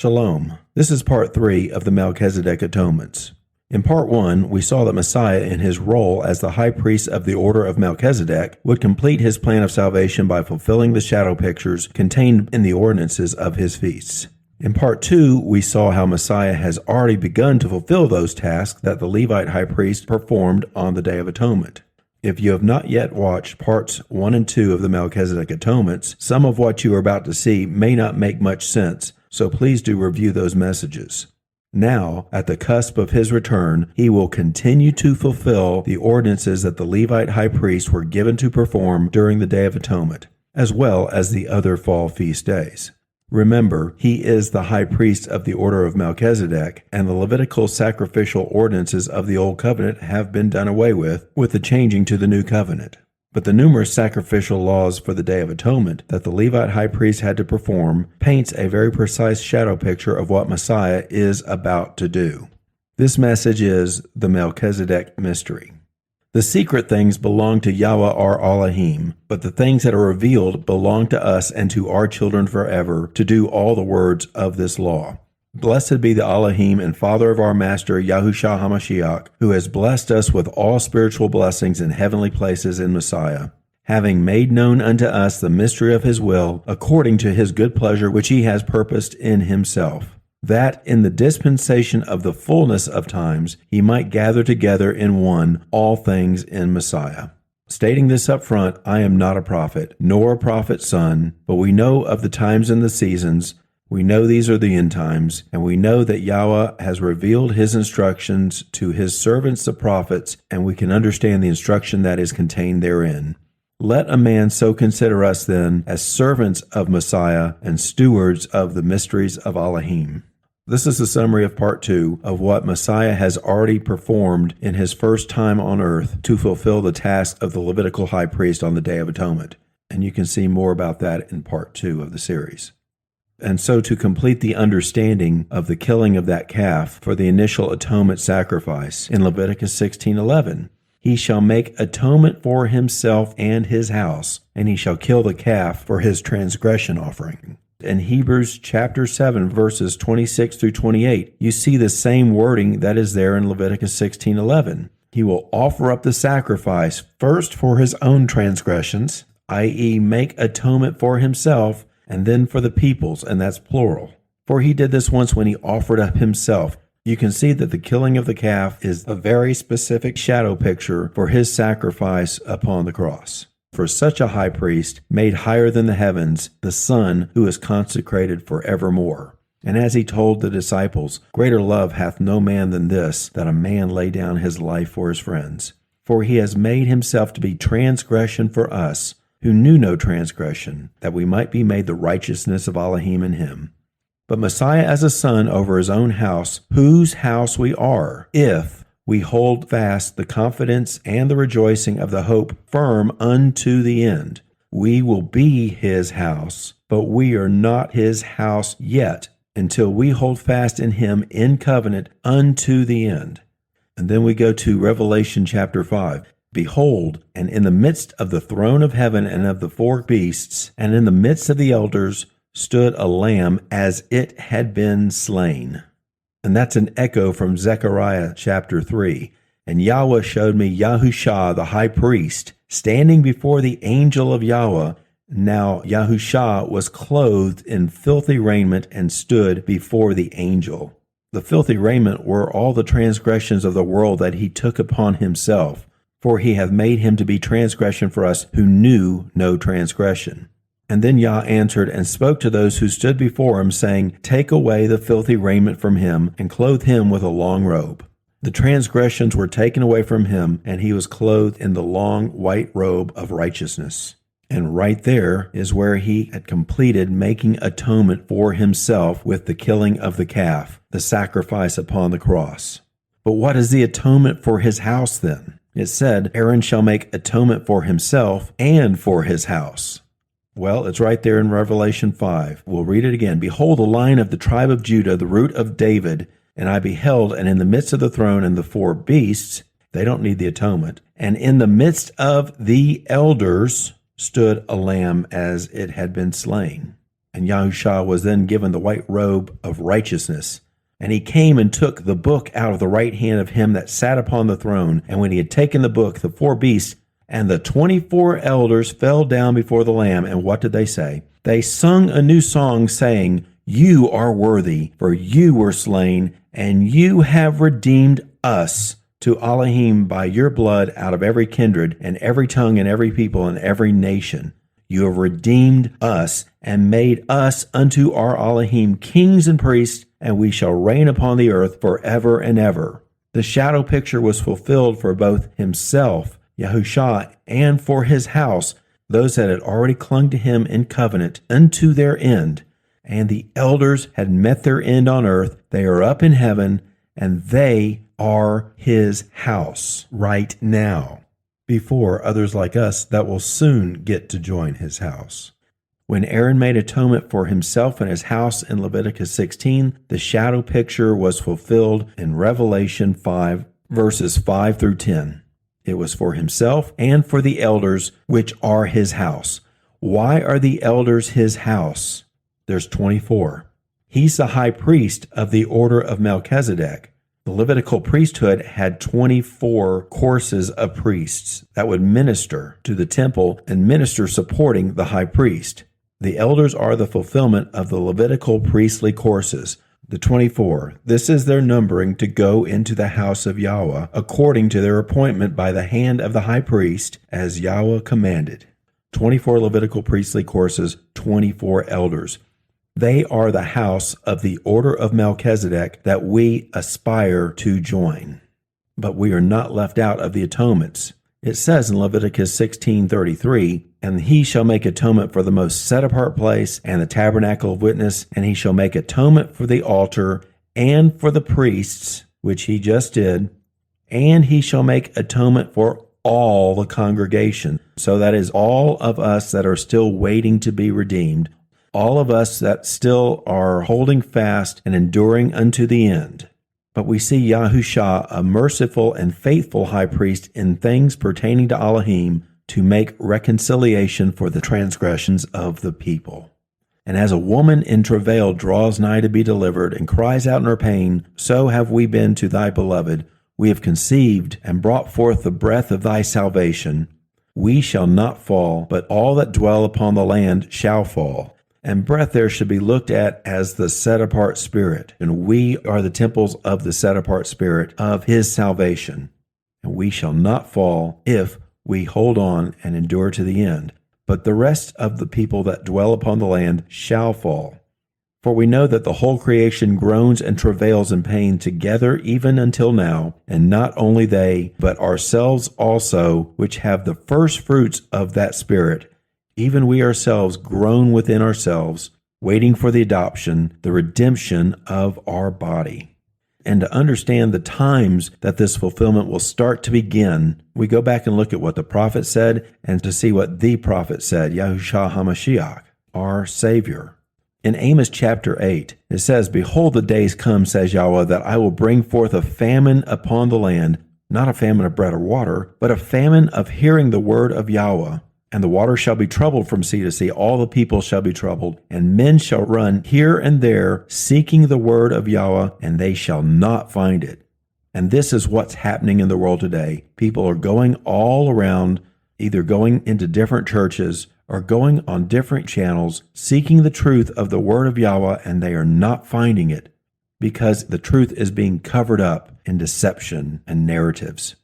Shalom. This is part 3 of the Melchizedek Atonements. In part 1, we saw that Messiah, in his role as the high priest of the order of Melchizedek, would complete his plan of salvation by fulfilling the shadow pictures contained in the ordinances of his feasts. In part 2, we saw how Messiah has already begun to fulfill those tasks that the Levite high priest performed on the Day of Atonement. If you have not yet watched parts 1 and 2 of the Melchizedek Atonements, some of what you are about to see may not make much sense, so please do review those messages. Now, at the cusp of his return, he will continue to fulfill the ordinances that the Levite high priests were given to perform during the Day of Atonement, as well as the other fall feast days. Remember, he is the high priest of the order of Melchizedek, and the Levitical sacrificial ordinances of the Old Covenant have been done away with the changing to the New Covenant. But the numerous sacrificial laws for the Day of Atonement that the Levite high priest had to perform paints a very precise shadow picture of what Messiah is about to do. This message is the Melchizedek Mystery. The secret things belong to Yahweh our Elohim, but the things that are revealed belong to us and to our children forever to do all the words of this law. Blessed be the Elohim and Father of our Master Yahushua HaMashiach, who has blessed us with all spiritual blessings in heavenly places in Messiah, having made known unto us the mystery of his will, according to his good pleasure which he has purposed in himself, that in the dispensation of the fullness of times he might gather together in one all things in Messiah. Stating this up front, I am not a prophet, nor a prophet's son, but we know of the times and the seasons. We know these are the end times, and we know that Yahweh has revealed his instructions to his servants the prophets, and we can understand the instruction that is contained therein. Let a man so consider us then as servants of Messiah and stewards of the mysteries of Elohim. This is the summary of part 2 of what Messiah has already performed in his first time on earth to fulfill the task of the Levitical high priest on the Day of Atonement. And you can see more about that in part 2 of the series. And so to complete the understanding of the killing of that calf for the initial atonement sacrifice in Leviticus 16:11, he shall make atonement for himself and his house, and he shall kill the calf for his transgression offering. In Hebrews chapter 7, verses 26 through 28, you see the same wording that is there in Leviticus 16:11. He will offer up the sacrifice first for his own transgressions, i.e. make atonement for himself, and then for the peoples, and that's plural. For he did this once when he offered up himself. You can see that the killing of the calf is a very specific shadow picture for his sacrifice upon the cross. For such a high priest, made higher than the heavens, the Son, who is consecrated forevermore. And as he told the disciples, greater love hath no man than this, that a man lay down his life for his friends. For he has made himself to be transgression for us, who knew no transgression, that we might be made the righteousness of Elohim in him. But Messiah as a son over his own house, whose house we are, if we hold fast the confidence and the rejoicing of the hope firm unto the end. We will be his house, but we are not his house yet, until we hold fast in him in covenant unto the end. And then we go to Revelation chapter 5. Behold, and in the midst of the throne of heaven and of the 4 beasts, and in the midst of the elders, stood a lamb as it had been slain. And that's an echo from Zechariah chapter 3. And Yahweh showed me Yahushua the high priest, standing before the angel of Yahweh. Now Yahushua was clothed in filthy raiment and stood before the angel. The filthy raiment were all the transgressions of the world that he took upon himself. For he hath made him to be transgression for us who knew no transgression. And then Yah answered and spoke to those who stood before him, saying, Take away the filthy raiment from him, and clothe him with a long robe. The transgressions were taken away from him, and he was clothed in the long white robe of righteousness. And right there is where he had completed making atonement for himself with the killing of the calf, the sacrifice upon the cross. But what is the atonement for his house then? It said, Aaron shall make atonement for himself and for his house. Well, it's right there in Revelation 5. We'll read it again. Behold, the Lion of the tribe of Judah, the root of David, and I beheld, and in the midst of the throne and the 4 beasts, they don't need the atonement, and in the midst of the elders stood a lamb as it had been slain. And Yahushua was then given the white robe of righteousness. And he came and took the book out of the right hand of him that sat upon the throne. And when he had taken the book, the 4 beasts and the 24 elders fell down before the Lamb. And what did they say? They sung a new song, saying, You are worthy, for you were slain, and you have redeemed us to Elohim by your blood out of every kindred and every tongue and every people and every nation. You have redeemed us and made us unto our Elohim kings and priests, and we shall reign upon the earth forever and ever. The shadow picture was fulfilled for both himself, Yahushua, and for his house, those that had already clung to him in covenant unto their end. And the elders had met their end on earth. They are up in heaven, and they are his house right now, before others like us that will soon get to join his house. When Aaron made atonement for himself and his house in Leviticus 16, the shadow picture was fulfilled in Revelation 5, verses 5 through 10. It was for himself and for the elders, which are his house. Why are the elders his house? There's 24. He's the high priest of the order of Melchizedek. The Levitical priesthood had 24 courses of priests that would minister to the temple and minister supporting the high priest. The elders are the fulfillment of the Levitical priestly courses, the 24. This is their numbering to go into the house of Yahweh, according to their appointment by the hand of the high priest, as Yahweh commanded. 24 Levitical priestly courses, 24 elders. They are the house of the order of Melchizedek that we aspire to join. But we are not left out of the atonements. It says in Leviticus 16:33, And he shall make atonement for the most set-apart place and the tabernacle of witness, and he shall make atonement for the altar and for the priests, which he just did, and he shall make atonement for all the congregation. So that is all of us that are still waiting to be redeemed, all of us that still are holding fast and enduring unto the end. But we see Yahushua, a merciful and faithful high priest in things pertaining to Elohim, to make reconciliation for the transgressions of the people. And as a woman in travail draws nigh to be delivered and cries out in her pain, so have we been to thy beloved. We have conceived and brought forth the breath of thy salvation. We shall not fall, but all that dwell upon the land shall fall. And breath there should be looked at as the set-apart spirit. And we are the temples of the set-apart spirit of his salvation. And we shall not fall if we hold on and endure to the end. But the rest of the people that dwell upon the land shall fall. For we know that the whole creation groans and travails in pain together even until now. And not only they, but ourselves also, which have the first fruits of that spirit, even we ourselves groan within ourselves, waiting for the adoption, the redemption of our body. And to understand the times that this fulfillment will start to begin, we go back and look at what the prophet said, and to see what the prophet said, Yahushua HaMashiach, our Savior. In Amos chapter 8, it says, Behold, the days come, says Yahweh, that I will bring forth a famine upon the land, not a famine of bread or water, but a famine of hearing the word of Yahweh. And the water shall be troubled from sea to sea, all the people shall be troubled, and men shall run here and there, seeking the word of Yahweh, and they shall not find it. And this is what's happening in the world today. People are going all around, either going into different churches or going on different channels, seeking the truth of the word of Yahweh, and they are not finding it, because the truth is being covered up in deception and narratives.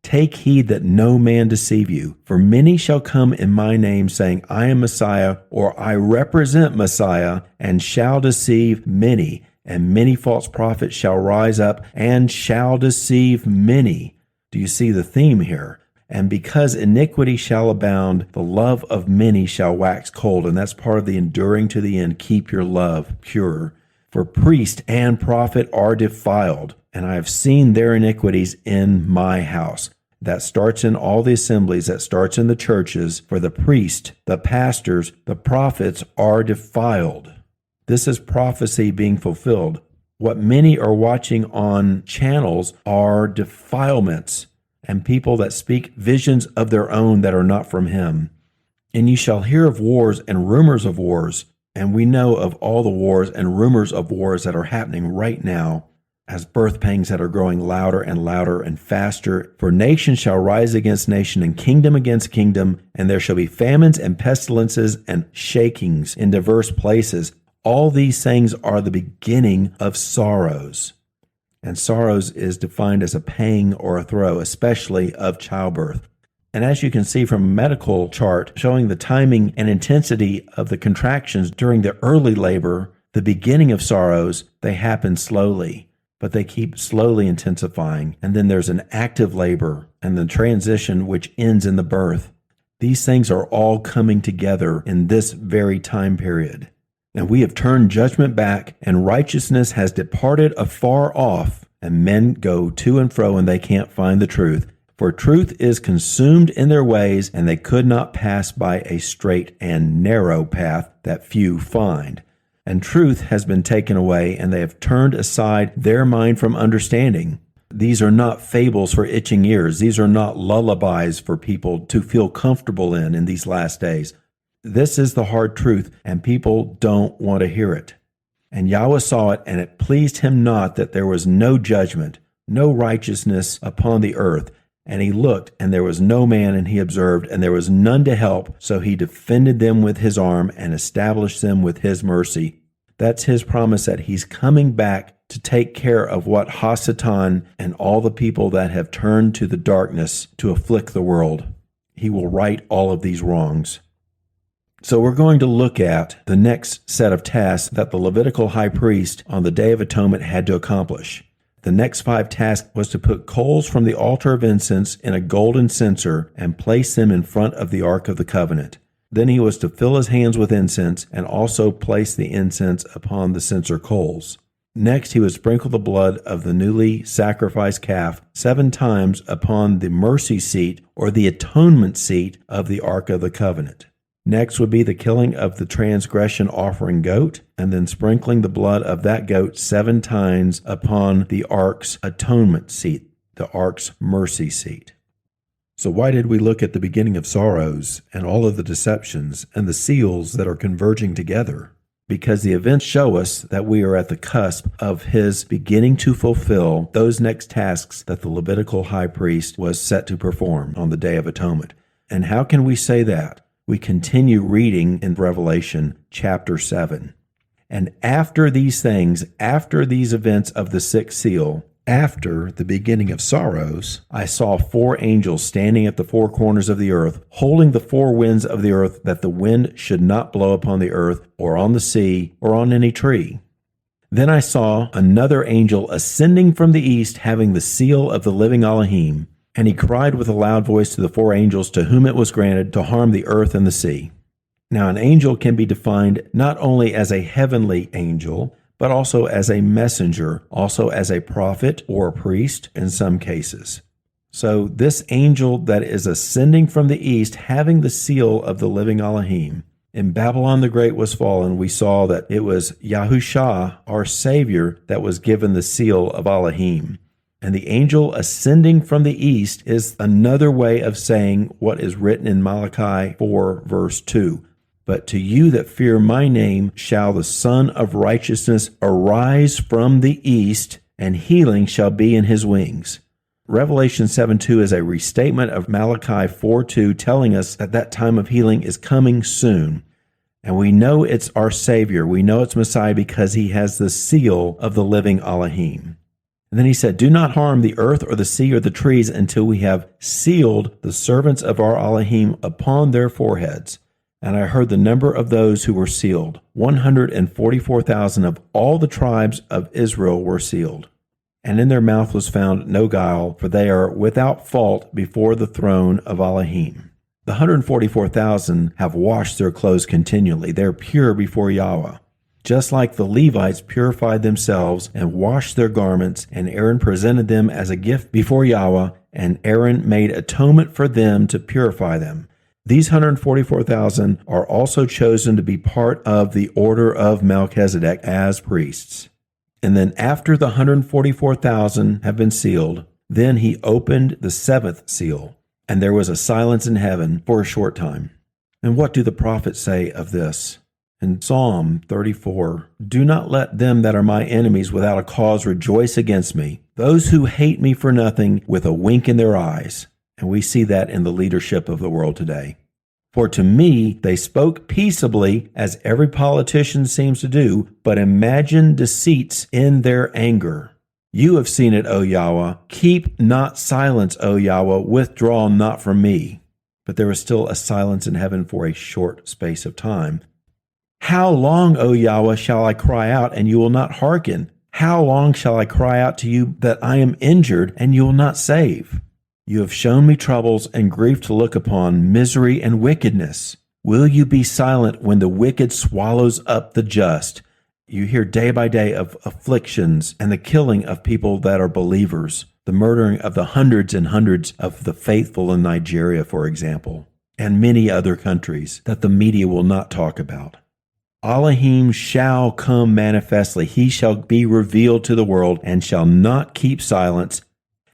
Take heed that no man deceive you, for many shall come in my name, saying, I am Messiah, or I represent Messiah, and shall deceive many. And many false prophets shall rise up, and shall deceive many. Do you see the theme here? And because iniquity shall abound, the love of many shall wax cold. And that's part of the enduring to the end. Keep your love pure. For priest and prophet are defiled, and I have seen their iniquities in my house. That starts in all the assemblies, that starts in the churches. For the priest, the pastors, the prophets are defiled. This is prophecy being fulfilled. What many are watching on channels are defilements, and people that speak visions of their own that are not from him. And ye shall hear of wars and rumors of wars. And we know of all the wars and rumors of wars that are happening right now, as birth pangs that are growing louder and faster. For nation shall rise against nation, and kingdom against kingdom, and there shall be famines and pestilences and shakings in diverse places. All these things are the beginning of sorrows. And sorrows is defined as a pang or a throe, especially of childbirth. And as you can see from a medical chart showing the timing and intensity of the contractions during the early labor, the beginning of sorrows, they happen slowly, but they keep slowly intensifying. And then there's an active labor and the transition which ends in the birth. These things are all coming together in this very time period. And we have turned judgment back, and righteousness has departed afar off, and men go to and fro, and they can't find the truth. For truth is consumed in their ways, and they could not pass by a straight and narrow path that few find. And truth has been taken away, and they have turned aside their mind from understanding. These are not fables for itching ears. These are not lullabies for people to feel comfortable in these last days. This is the hard truth, and people don't want to hear it. And Yahweh saw it, and it pleased him not that there was no judgment, no righteousness upon the earth. And he looked, and there was no man, and he observed, and there was none to help. So he defended them with his arm and established them with his mercy. That's his promise that he's coming back to take care of what Hasatan and all the people that have turned to the darkness to afflict the world. He will right all of these wrongs. So we're going to look at the next set of tasks that the Levitical high priest on the Day of Atonement had to accomplish. The next 5 tasks was to put coals from the altar of incense in a golden censer and place them in front of the Ark of the Covenant. Then he was to fill his hands with incense and also place the incense upon the censer coals. Next, he would sprinkle the blood of the newly sacrificed calf 7 times upon the mercy seat or the atonement seat of the Ark of the Covenant. Next would be the killing of the transgression offering goat, and then sprinkling the blood of that goat 7 times upon the ark's atonement seat, the ark's mercy seat. So why did we look at the beginning of sorrows and all of the deceptions and the seals that are converging together? Because the events show us that we are at the cusp of his beginning to fulfill those next tasks that the Levitical high priest was set to perform on the Day of Atonement. And how can we say that? We continue reading in Revelation chapter 7. And after these things, after these events of the 6th seal, after the beginning of sorrows, I saw 4 angels standing at the 4 corners of the earth, holding the 4 winds of the earth, that the wind should not blow upon the earth, or on the sea, or on any tree. Then I saw another angel ascending from the east, having the seal of the living Elohim. And he cried with a loud voice to the 4 angels to whom it was granted to harm the earth and the sea. Now an angel can be defined not only as a heavenly angel, but also as a messenger, also as a prophet or a priest in some cases. So this angel that is ascending from the east, having the seal of the living Elohim, in Babylon the Great was fallen, we saw that it was Yahushua, our Savior, that was given the seal of Elohim. And the angel ascending from the east is another way of saying what is written in Malachi 4, verse 2. But to you that fear my name shall the Son of Righteousness arise from the east, and healing shall be in his wings. Revelation 7:2 is a restatement of Malachi 4:2, telling us that that time of healing is coming soon. And we know it's our Savior. We know it's Messiah because he has the seal of the living Elohim. And then he said, do not harm the earth or the sea or the trees until we have sealed the servants of our Elohim upon their foreheads. And I heard the number of those who were sealed. 144,000 of all the tribes of Israel were sealed. And in their mouth was found no guile, for they are without fault before the throne of Elohim. The 144,000 have washed their clothes continually. They're pure before Yahweh. Just like the Levites purified themselves and washed their garments, and Aaron presented them as a gift before Yahweh, and Aaron made atonement for them to purify them. These 144,000 are also chosen to be part of the order of Melchizedek as priests. And then after the 144,000 have been sealed, then he opened the 7th seal, and there was a silence in heaven for a short time. And what do the prophets say of this? In Psalm 34, do not let them that are my enemies without a cause rejoice against me, those who hate me for nothing with a wink in their eyes. And we see that in the leadership of the world today. For to me they spoke peaceably, as every politician seems to do, but imagined deceits in their anger. You have seen it, O Yahweh. Keep not silence, O Yahweh. Withdraw not from me. But there was still a silence in heaven for a short space of time. How long, O Yahweh, shall I cry out, and you will not hearken? How long shall I cry out to you that I am injured, and you will not save? You have shown me troubles and grief to look upon, misery and wickedness. Will you be silent when the wicked swallows up the just? You hear day by day of afflictions and the killing of people that are believers, the murdering of the hundreds and hundreds of the faithful in Nigeria, for example, and many other countries that the media will not talk about. Elohim shall come manifestly. He shall be revealed to the world and shall not keep silence.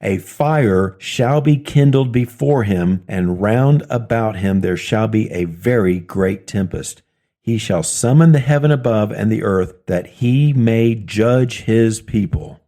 A fire shall be kindled before him, and round about him there shall be a very great tempest. He shall summon the heaven above and the earth, that he may judge his people.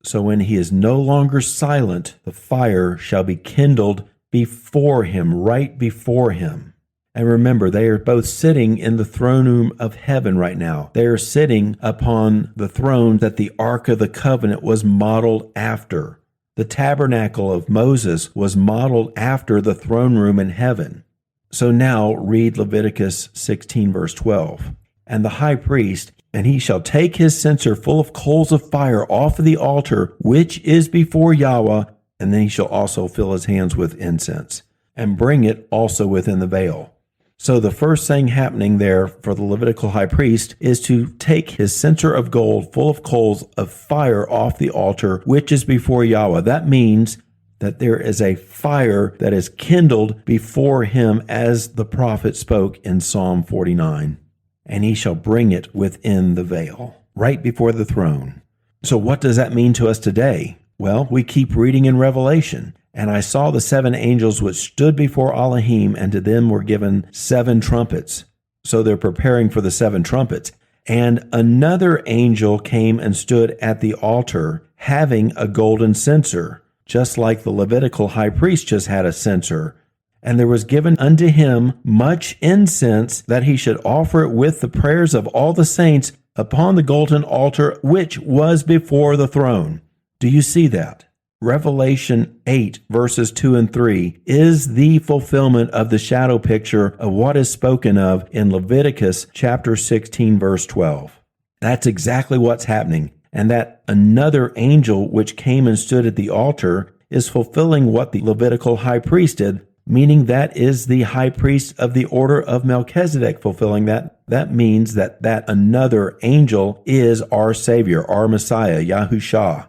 So when he is no longer silent, the fire shall be kindled before him, right before him. And remember, they are both sitting in the throne room of heaven right now. They are sitting upon the throne that the Ark of the Covenant was modeled after. The tabernacle of Moses was modeled after the throne room in heaven. So now read Leviticus 16, verse 12. And the high priest, and he shall take his censer full of coals of fire off of the altar, which is before Yahweh, and then he shall also fill his hands with incense, and bring it also within the veil. So the first thing happening there for the Levitical high priest is to take his censer of gold full of coals of fire off the altar, which is before Yahweh. That means that there is a fire that is kindled before him, as the prophet spoke in Psalm 49. And he shall bring it within the veil, right before the throne. So what does that mean to us today? Well, we keep reading in Revelation. And I saw the 7 angels which stood before Elohim, and to them were given 7 trumpets. So they're preparing for the 7 trumpets. And another angel came and stood at the altar, having a golden censer, just like the Levitical high priest just had a censer. And there was given unto him much incense, that he should offer it with the prayers of all the saints upon the golden altar which was before the throne. Do you see that? Revelation 8, verses 2 and 3 is the fulfillment of the shadow picture of what is spoken of in Leviticus chapter 16, verse 12. That's exactly what's happening. And that another angel which came and stood at the altar is fulfilling what the Levitical high priest did, meaning that is the high priest of the order of Melchizedek fulfilling that. That means that another angel is our Savior, our Messiah, Yahushua.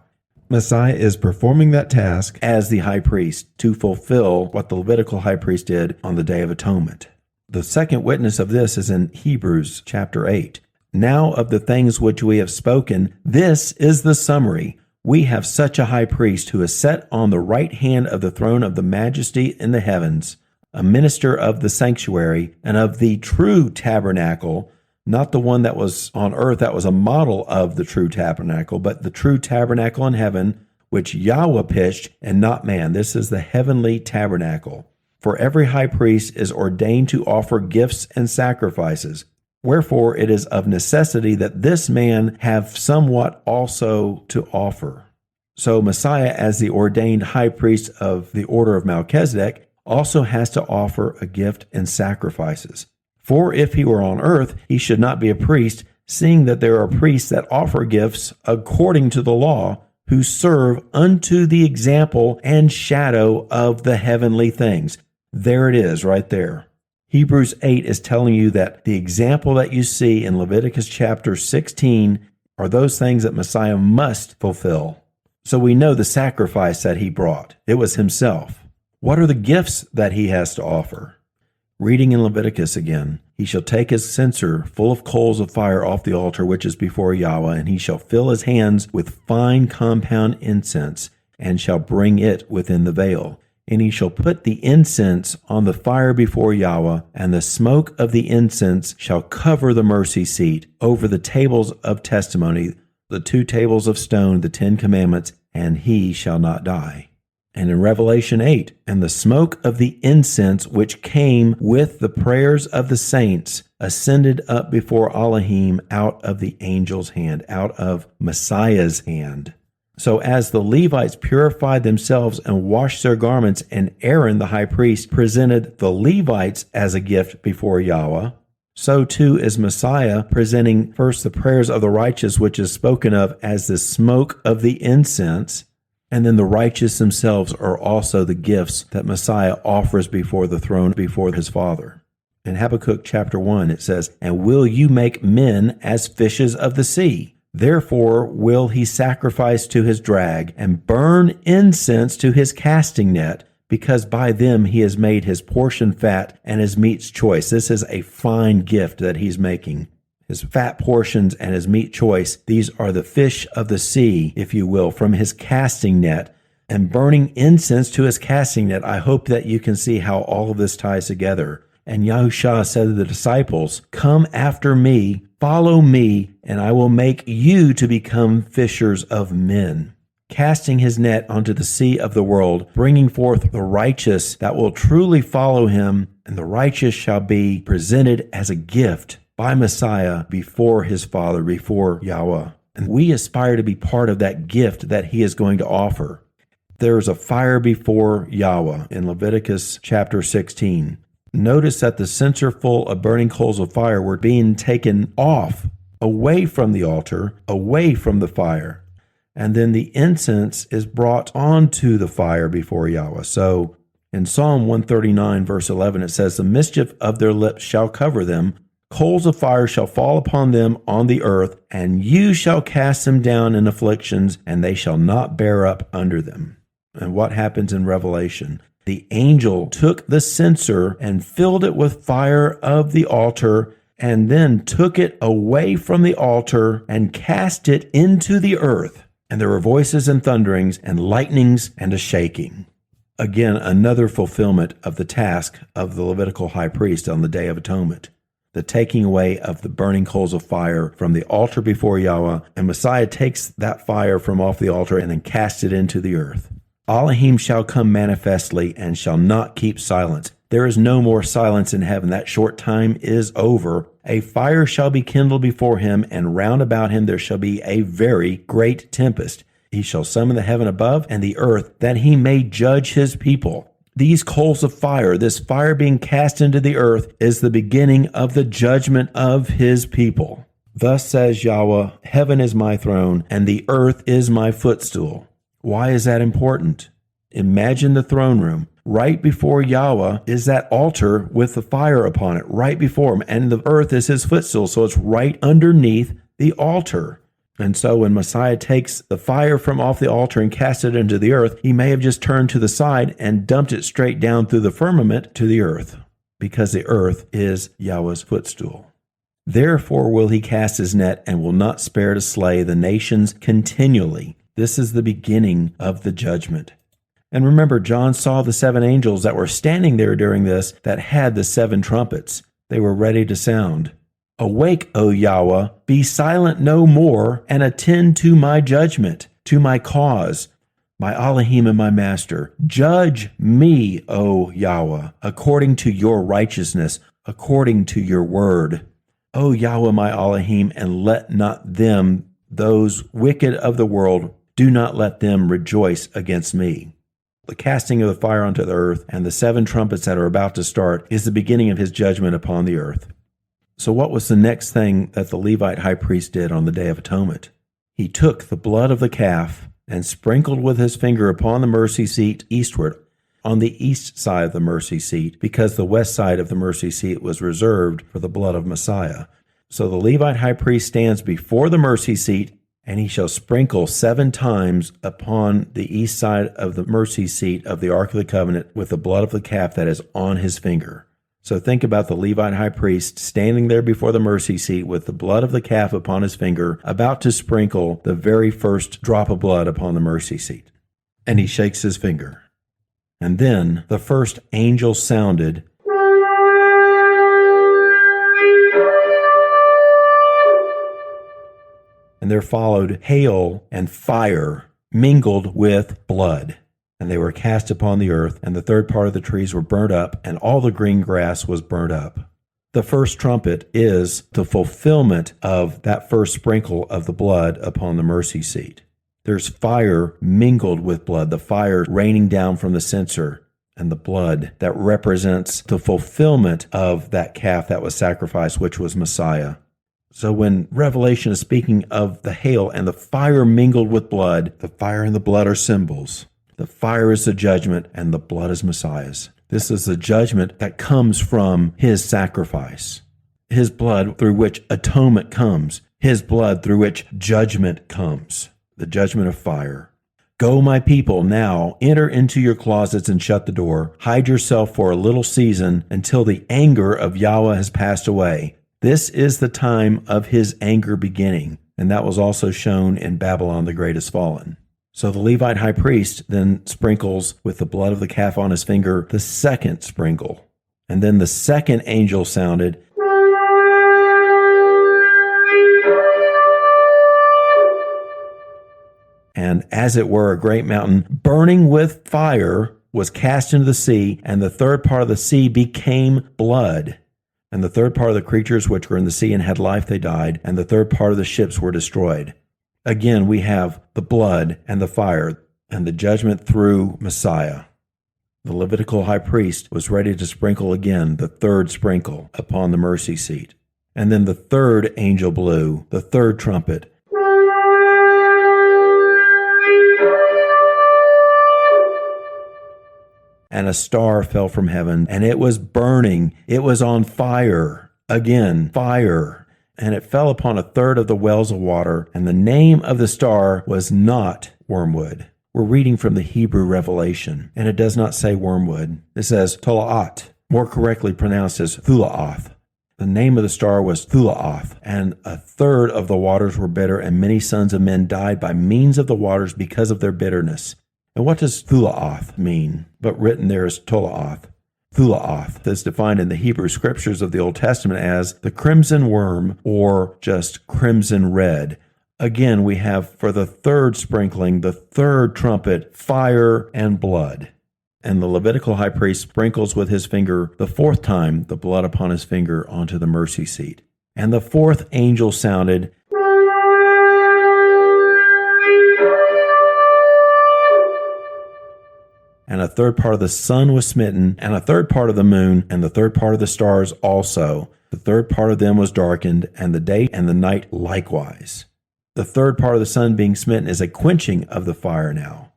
Messiah is performing that task as the high priest to fulfill what the Levitical high priest did on the Day of Atonement. The second witness of this is in Hebrews chapter 8. Now of the things which we have spoken, this is the summary. We have such a high priest who is set on the right hand of the throne of the majesty in the heavens, a minister of the sanctuary and of the true tabernacle, not the one that was on earth that was a model of the true tabernacle, but the true tabernacle in heaven, which Yahweh pitched and not man. This is the heavenly tabernacle. For every high priest is ordained to offer gifts and sacrifices. Wherefore it is of necessity that this man have somewhat also to offer. So Messiah, as the ordained high priest of the order of Melchizedek, also has to offer a gift and sacrifices. For if he were on earth, he should not be a priest, seeing that there are priests that offer gifts according to the law, who serve unto the example and shadow of the heavenly things. There it is, right there. Hebrews 8 is telling you that the example that you see in Leviticus chapter 16 are those things that Messiah must fulfill. So we know the sacrifice that he brought. It was himself. What are the gifts that he has to offer? Reading in Leviticus again, he shall take his censer full of coals of fire off the altar which is before Yahweh, and he shall fill his hands with fine compound incense, and shall bring it within the veil. And he shall put the incense on the fire before Yahweh, and the smoke of the incense shall cover the mercy seat over the tables of testimony, the 2 tables of stone, the 10 commandments, and he shall not die. And in Revelation 8, and the smoke of the incense which came with the prayers of the saints ascended up before Elohim out of the angel's hand, out of Messiah's hand. So as the Levites purified themselves and washed their garments, and Aaron the high priest presented the Levites as a gift before Yahweh, so too is Messiah presenting first the prayers of the righteous, which is spoken of as the smoke of the incense, and then the righteous themselves are also the gifts that Messiah offers before the throne, before his Father. In Habakkuk chapter 1, it says, "And will you make men as fishes of the sea? Therefore will he sacrifice to his drag, and burn incense to his casting net, because by them he has made his portion fat and his meat's choice." This is a fine gift that he's making. His fat portions and his meat choice, these are the fish of the sea, if you will, from his casting net, and burning incense to his casting net. I hope that you can see how all of this ties together. And Yahushua said to the disciples, "Come after me, follow me, and I will make you to become fishers of men." Casting his net onto the sea of the world, bringing forth the righteous that will truly follow him, and the righteous shall be presented as a gift by Messiah before his Father, before Yahweh. And we aspire to be part of that gift that he is going to offer. There is a fire before Yahweh in Leviticus chapter 16. Notice that the censer full of burning coals of fire were being taken off, away from the altar, away from the fire. And then the incense is brought onto the fire before Yahweh. So in Psalm 139, verse 11, it says, "The mischief of their lips shall cover them. Coals of fire shall fall upon them on the earth, and you shall cast them down in afflictions, and they shall not bear up under them." And what happens in Revelation? The angel took the censer and filled it with fire of the altar, and then took it away from the altar and cast it into the earth. And there were voices and thunderings and lightnings and a shaking. Again, another fulfillment of the task of the Levitical high priest on the Day of Atonement. The taking away of the burning coals of fire from the altar before Yahweh, and Messiah takes that fire from off the altar and then casts it into the earth. Elohim shall come manifestly and shall not keep silence. There is no more silence in heaven. That short time is over. A fire shall be kindled before him, and round about him there shall be a very great tempest. He shall summon the heaven above and the earth, that he may judge his people. These coals of fire, this fire being cast into the earth, is the beginning of the judgment of his people. Thus says Yahweh, "Heaven is my throne, and the earth is my footstool." Why is that important? Imagine the throne room. Right before Yahweh is that altar with the fire upon it, right before him, and the earth is his footstool, so it's right underneath the altar. And so when Messiah takes the fire from off the altar and casts it into the earth, he may have just turned to the side and dumped it straight down through the firmament to the earth, because the earth is Yahweh's footstool. Therefore will he cast his net and will not spare to slay the nations continually. This is the beginning of the judgment. And remember, John saw the 7 angels that were standing there during this that had the 7 trumpets. They were ready to sound. "Awake, O Yahweh, be silent no more, and attend to my judgment, to my cause, my Elohim and my Master. Judge me, O Yahweh, according to your righteousness, according to your word. O Yahweh, my Elohim, and let not them, those wicked of the world, do not let them rejoice against me." The casting of the fire onto the earth and the 7 trumpets that are about to start is the beginning of his judgment upon the earth. So what was the next thing that the Levite high priest did on the Day of Atonement? He took the blood of the calf and sprinkled with his finger upon the mercy seat eastward, on the east side of the mercy seat, because the west side of the mercy seat was reserved for the blood of Messiah. So the Levite high priest stands before the mercy seat, and he shall sprinkle 7 times upon the east side of the mercy seat of the Ark of the Covenant with the blood of the calf that is on his finger. So think about the Levite high priest standing there before the mercy seat with the blood of the calf upon his finger, about to sprinkle the very first drop of blood upon the mercy seat. And he shakes his finger. And then the first angel sounded, and there followed hail and fire mingled with blood. And they were cast upon the earth, and the third part of the trees were burnt up, and all the green grass was burnt up. The first trumpet is the fulfillment of that first sprinkle of the blood upon the mercy seat. There's fire mingled with blood, the fire raining down from the censer, and the blood that represents the fulfillment of that calf that was sacrificed, which was Messiah. So when Revelation is speaking of the hail and the fire mingled with blood, the fire and the blood are symbols. The fire is the judgment, and the blood is Messiah's. This is the judgment that comes from his sacrifice. His blood through which atonement comes. His blood through which judgment comes. The judgment of fire. Go, my people, now enter into your closets and shut the door. Hide yourself for a little season until the anger of Yahweh has passed away. This is the time of his anger beginning. And that was also shown in Babylon the Great is fallen. So the Levite high priest then sprinkles with the blood of the calf on his finger the second sprinkle. And then the second angel sounded, and as it were, a great mountain burning with fire was cast into the sea, and the third part of the sea became blood. And the third part of the creatures which were in the sea and had life, they died, and the third part of the ships were destroyed. Again, we have the blood and the fire and the judgment through Messiah. The Levitical high priest was ready to sprinkle again the third sprinkle upon the mercy seat. And then the third angel blew, the third trumpet. And a star fell from heaven, and it was burning. It was on fire. Again, fire. And it fell upon a third of the wells of water, and the name of the star was not wormwood. We're reading from the Hebrew Revelation, and it does not say wormwood. It says Tolaat, more correctly pronounced as Thulaoth. The name of the star was Thulaoth, and a third of the waters were bitter, and many sons of men died by means of the waters because of their bitterness. And what does Thulaoth mean? But written there is Tolaoth. Thulaoth is defined in the Hebrew scriptures of the Old Testament as the crimson worm or just crimson red. Again, we have for the third sprinkling, the third trumpet, fire and blood. And the Levitical high priest sprinkles with his finger the fourth time the blood upon his finger onto the mercy seat. And the fourth angel sounded, and a third part of the sun was smitten, and a third part of the moon, and the third part of the stars also. The third part of them was darkened, and the day and the night likewise. The third part of the sun being smitten is a quenching of the fire now.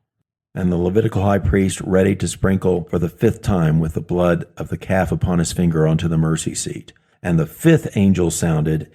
And the Levitical high priest ready to sprinkle for the fifth time with the blood of the calf upon his finger onto the mercy seat. And the fifth angel sounded,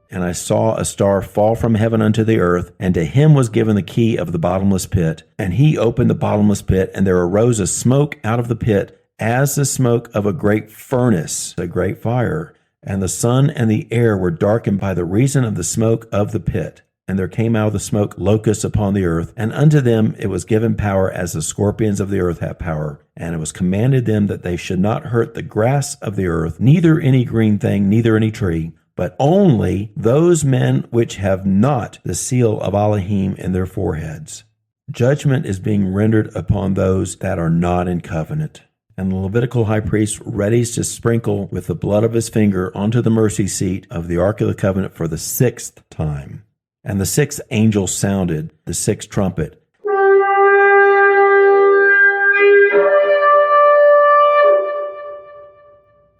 and I saw a star fall from heaven unto the earth, and to him was given the key of the bottomless pit. And he opened the bottomless pit, and there arose a smoke out of the pit, as the smoke of a great furnace, a great fire. And the sun and the air were darkened by the reason of the smoke of the pit. And there came out of the smoke locusts upon the earth, and unto them it was given power as the scorpions of the earth have power. And it was commanded them that they should not hurt the grass of the earth, neither any green thing, neither any tree, but only those men which have not the seal of Elohim in their foreheads. Judgment is being rendered upon those that are not in covenant. And the Levitical high priest readies to sprinkle with the blood of his finger onto the mercy seat of the Ark of the Covenant for the sixth time. And the sixth angel sounded the sixth trumpet.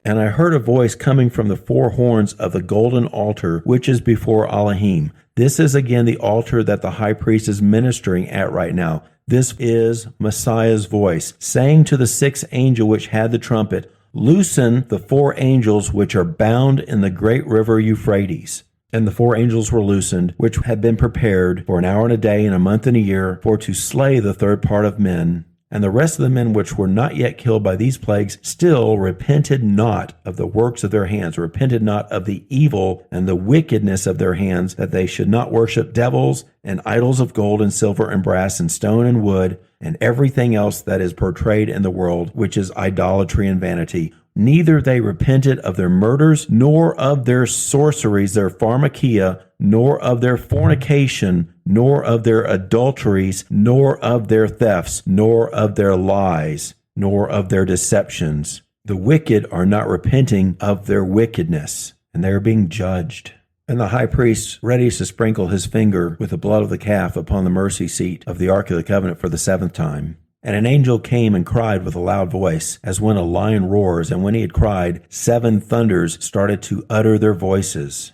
And I heard a voice coming from the four horns of the golden altar, which is before Elohim. This is again the altar that the high priest is ministering at right now. This is Messiah's voice, saying to the sixth angel which had the trumpet, loosen the four angels which are bound in the great river Euphrates. And the four angels were loosened, which had been prepared for an hour and a day and a month and a year, for to slay the third part of men, And the rest of the men which were not yet killed by these plagues still repented not of the works of their hands, repented not of the evil and the wickedness of their hands, that they should not worship devils and idols of gold and silver and brass and stone and wood and everything else that is portrayed in the world, which is idolatry and vanity. Neither they repented of their murders, nor of their sorceries, their pharmakia, nor of their fornication, nor of their adulteries, nor of their thefts, nor of their lies, nor of their deceptions. The wicked are not repenting of their wickedness, and they are being judged. And the high priest readies to sprinkle his finger with the blood of the calf upon the mercy seat of the Ark of the Covenant for the 7th time. And an angel came and cried with a loud voice, as when a lion roars, and when he had cried, 7 thunders started to utter their voices.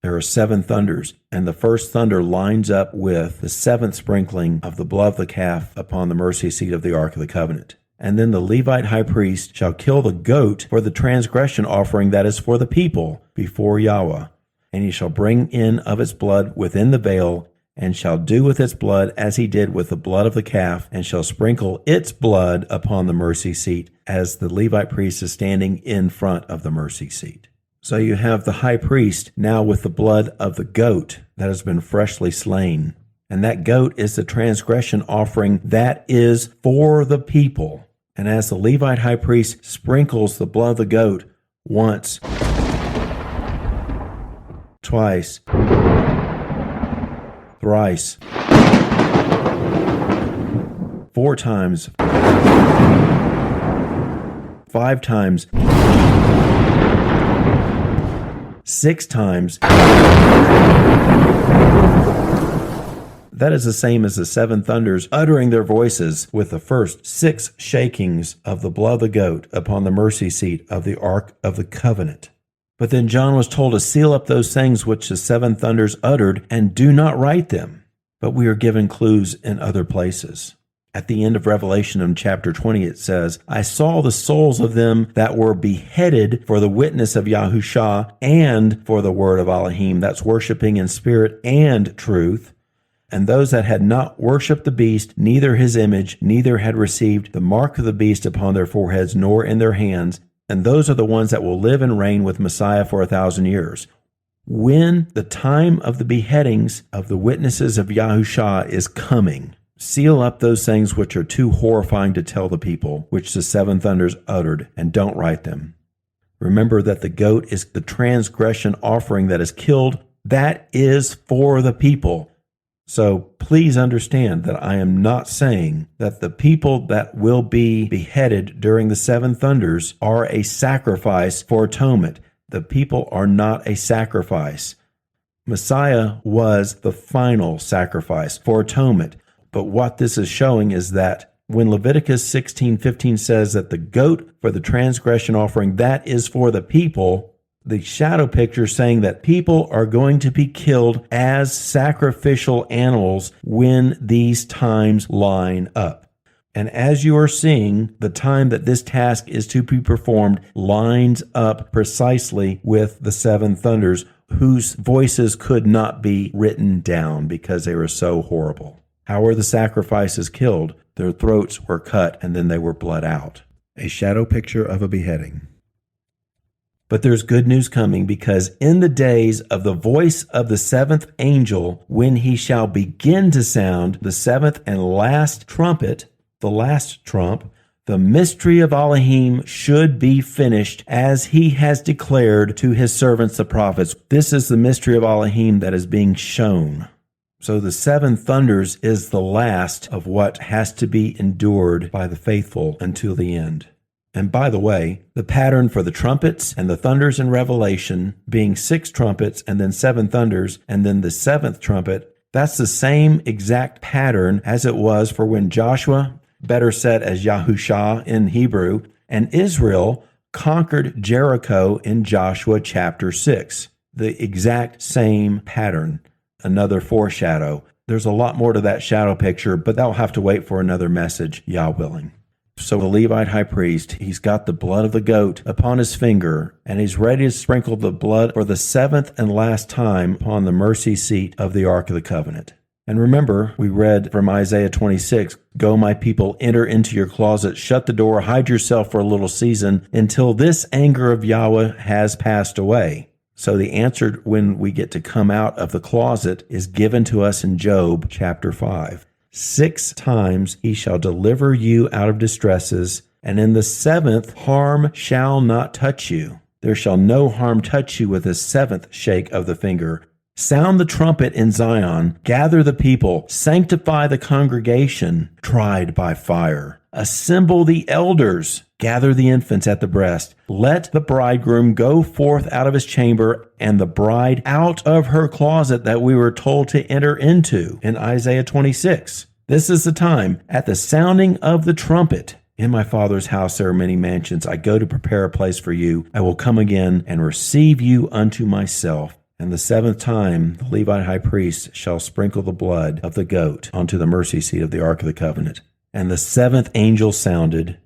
There are 7 thunders, and the first thunder lines up with the 7th sprinkling of the blood of the calf upon the mercy seat of the Ark of the Covenant. And then the Levite high priest shall kill the goat for the transgression offering that is for the people before Yahweh. And he shall bring in of its blood within the veil, and shall do with its blood as he did with the blood of the calf, and shall sprinkle its blood upon the mercy seat, as the Levite priest is standing in front of the mercy seat. So you have the high priest now with the blood of the goat that has been freshly slain. And that goat is the transgression offering that is for the people. And as the Levite high priest sprinkles the blood of the goat once, twice, thrice, 4 times, 5 times, 6 times, that is the same as the 7 thunders uttering their voices with the first 6 shakings of the blood of the goat upon the mercy seat of the Ark of the Covenant. But then John was told to seal up those things which the 7 thunders uttered and do not write them. But we are given clues in other places. At the end of Revelation in chapter 20, it says, I saw the souls of them that were beheaded for the witness of Yahushua and for the word of Elohim. That's worshiping in spirit and truth. And those that had not worshipped the beast, neither his image, neither had received the mark of the beast upon their foreheads, nor in their hands. And those are the ones that will live and reign with Messiah for 1,000 years. When the time of the beheadings of the witnesses of Yahushua is coming, seal up those things which are too horrifying to tell the people, which the 7 thunders uttered, and don't write them. Remember that the goat is the transgression offering that is killed. That is for the people. So please understand that I am not saying that the people that will be beheaded during the 7 thunders are a sacrifice for atonement. The people are not a sacrifice. Messiah was the final sacrifice for atonement. But what this is showing is that when Leviticus 16:15 says that the goat for the transgression offering, that is for the people, the shadow picture saying that people are going to be killed as sacrificial animals when these times line up. And as you are seeing, the time that this task is to be performed lines up precisely with the 7 thunders, whose voices could not be written down because they were so horrible. How were the sacrifices killed? Their throats were cut and then they were bled out. A shadow picture of a beheading. But there's good news coming, because in the days of the voice of the 7th angel, when he shall begin to sound the 7th and last trumpet, the last trump, the mystery of Elohim should be finished, as he has declared to his servants the prophets. This is the mystery of Elohim that is being shown. So the 7 thunders is the last of what has to be endured by the faithful until the end. And by the way, the pattern for the trumpets and the thunders in Revelation being 6 trumpets and then 7 thunders and then the 7th trumpet, that's the same exact pattern as it was for when Joshua, better said as Yahushua in Hebrew, and Israel conquered Jericho in Joshua chapter 6. The exact same pattern. Another foreshadow. There's a lot more to that shadow picture, but that'll have to wait for another message, Yah willing. So the Levite high priest, he's got the blood of the goat upon his finger, and he's ready to sprinkle the blood for the 7th and last time upon the mercy seat of the Ark of the Covenant. And remember, we read from Isaiah 26, "Go, my people, enter into your closet, shut the door, hide yourself for a little season until this anger of Yahweh has passed away." So the answer when we get to come out of the closet is given to us in Job chapter 5. 6 times he shall deliver you out of distresses, and in the 7th harm shall not touch you. There shall no harm touch you with the 7th shake of the finger. Sound the trumpet in Zion, gather the people, sanctify the congregation tried by fire. Assemble the elders, gather the infants at the breast. Let the bridegroom go forth out of his chamber, and the bride out of her closet that we were told to enter into in Isaiah 26. This is the time, at the sounding of the trumpet. In my Father's house there are many mansions. I go to prepare a place for you. I will come again and receive you unto myself. And the 7th time, the Levite high priest shall sprinkle the blood of the goat onto the mercy seat of the Ark of the Covenant. And the 7th angel sounded,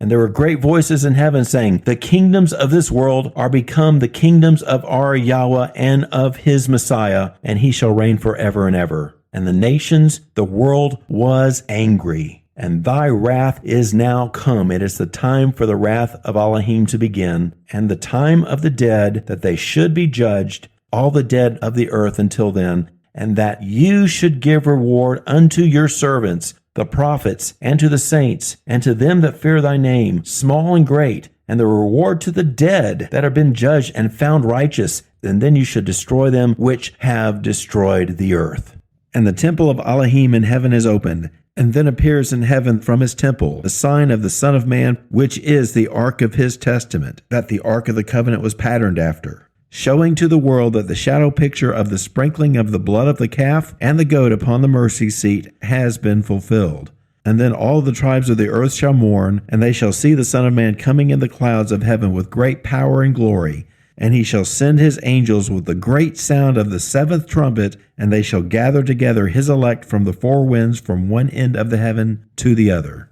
and there were great voices in heaven saying, "The kingdoms of this world are become the kingdoms of our Yahweh and of his Messiah, and he shall reign forever and ever. And the nations, the world was angry. And thy wrath is now come. It is the time for the wrath of Elohim to begin, and the time of the dead, that they should be judged, all the dead of the earth until then, and that you should give reward unto your servants, the prophets, and to the saints, and to them that fear thy name, small and great, and the reward to the dead that have been judged and found righteous, and then you should destroy them which have destroyed the earth." And the temple of Elohim in heaven is opened, and then appears in heaven from his temple the sign of the Son of Man, which is the ark of his testament, that the ark of the covenant was patterned after, showing to the world that the shadow picture of the sprinkling of the blood of the calf and the goat upon the mercy seat has been fulfilled. And then all the tribes of the earth shall mourn, and they shall see the Son of Man coming in the clouds of heaven with great power and glory. And he shall send his angels with the great sound of the 7th trumpet, and they shall gather together his elect from the 4 winds, from one end of the heaven to the other.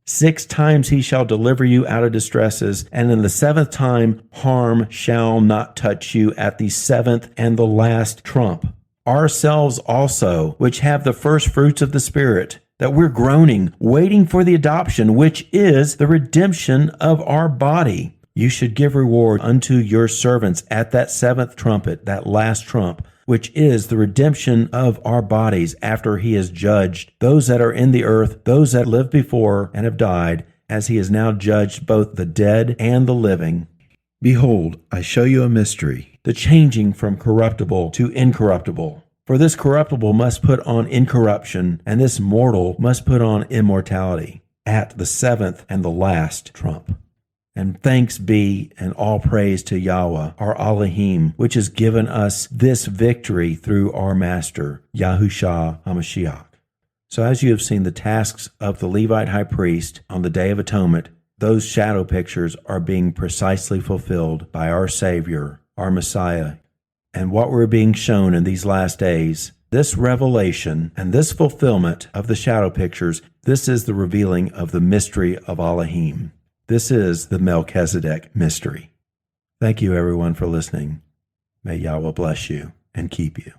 6 times he shall deliver you out of distresses, and in the 7th time harm shall not touch you at the 7th and the last trump. Ourselves also, which have the first fruits of the Spirit, that we're groaning, waiting for the adoption, which is the redemption of our body. You should give reward unto your servants at that 7th trumpet, that last trump, which is the redemption of our bodies after he has judged those that are in the earth, those that lived before and have died, as he has now judged both the dead and the living. Behold, I show you a mystery, the changing from corruptible to incorruptible. For this corruptible must put on incorruption, and this mortal must put on immortality at the 7th and the last trump. And thanks be and all praise to Yahweh, our Elohim, which has given us this victory through our Master, Yahushua HaMashiach. So as you have seen the tasks of the Levite high priest on the Day of Atonement, those shadow pictures are being precisely fulfilled by our Savior, our Messiah. And what we're being shown in these last days, this revelation and this fulfillment of the shadow pictures, this is the revealing of the mystery of Elohim. This is the Melchizedek Mystery. Thank you, everyone, for listening. May Yahweh bless you and keep you.